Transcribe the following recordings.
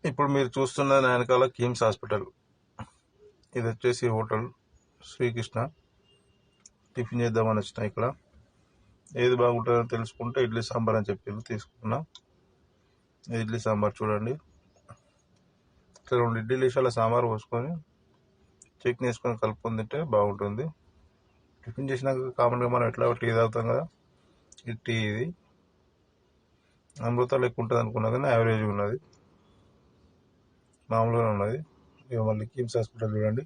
ఇప్పుడు మీరు చూస్తున్న నా వెనకాల కిమ్స్ హాస్పిటల్. ఇది వచ్చేసి హోటల్ శ్రీకృష్ణ. టిఫిన్ చేద్దామని వచ్చిన. ఇక్కడ ఏది బాగుంటుందో తెలుసుకుంటే ఇడ్లీ సాంబార్ అని చెప్పి తీసుకున్నా. ఇడ్లీ సాంబార్ చూడండి. ఇట్లా 2 ఇడ్లీ వేసాల సాంబార్ పోసుకొని చట్నీ వేసుకొని కలుపుకొని తింటే బాగుంటుంది. టిఫిన్ చేసినాక కామన్గా మనం ఎట్లా టీ తాగుతాం కదా, ఈ టీ ఇది అమృతాలు ఎక్కువ ఉంటుంది అనుకున్నా కానీ యావరేజ్ ఉన్నది, మామూలుగానే ఉన్నది. ఇక మళ్ళీ కిమ్స్ హాస్పిటల్ చూడండి.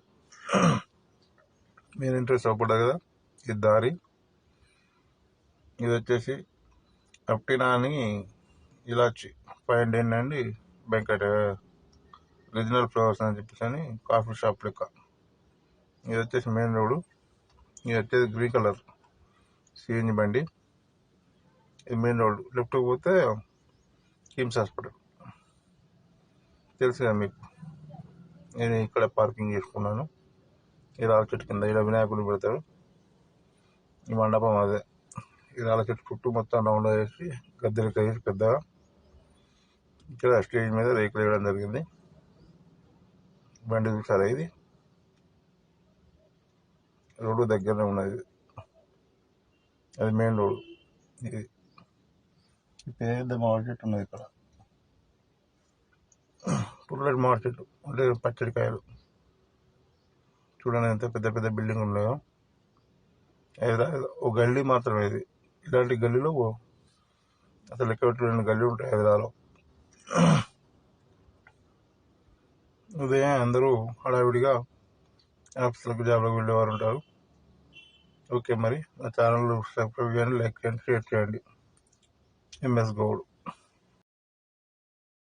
మీరు ఇంట్రెస్ట్ అవ్వకూడదు కదా. ఇది దారి. ఇది వచ్చేసి అప్టినా అని ఇలాచి 5 అండి బెంకట్ రీజనల్ ఫ్లవర్స్ అని చెప్పేసి అని కాఫీ షాప్ లెక్క. ఇది వచ్చేసి మెయిన్ రోడ్. ఇది వచ్చేసి గ్రీన్ కలర్ సిఎన్జి బండి. ఇది మెయిన్ రోడ్. లెఫ్ట్కి పోతే కిమ్స్ హాస్పిటల్. తెలుసు కదా మీకు. నేను ఇక్కడ పార్కింగ్ చేసుకున్నాను. ఈ రాళ్ళ చెట్టు కింద ఇక్కడ వినాయకుడు పెడతాడు. ఈ మండపం అదే. ఈ రాళ్ళ చెట్టు చుట్టూ మొత్తం రౌండ్ వేసి గద్దెలు వేసి పెద్దగా ఇక్కడ స్టేజ్ మీద రేకులు వేయడం జరిగింది. బండి చూసారా, ఇది రోడ్డు దగ్గరనే ఉన్నది. అది మెయిన్ రోడ్. ఇది పెద్ద మామిడి చెట్టు ఉన్నది ఇక్కడ. పుల్లటి మామిడి చెట్టు అంటే పచ్చడికాయలు. చూడండి ఎంత పెద్ద పెద్ద బిల్డింగ్ ఉన్నాయో. ఓ గల్లీ మాత్రమే ఇది. ఇలాంటి గల్లీలో అసలు లెక్క పెట్టలేని గల్లీ ఉంటాయి హైదరాబాద్లో. ఉదయం అందరూ హడావిడిగా ఆఫీసులకు జాబ్లకు వెళ్ళేవారు ఉంటారు. ఓకే, మరి నా ఛానల్ సబ్స్క్రైబ్ చేయండి, లైక్ చేయండి, షేర్ చేయండి. ఎంఎస్ గౌడ్.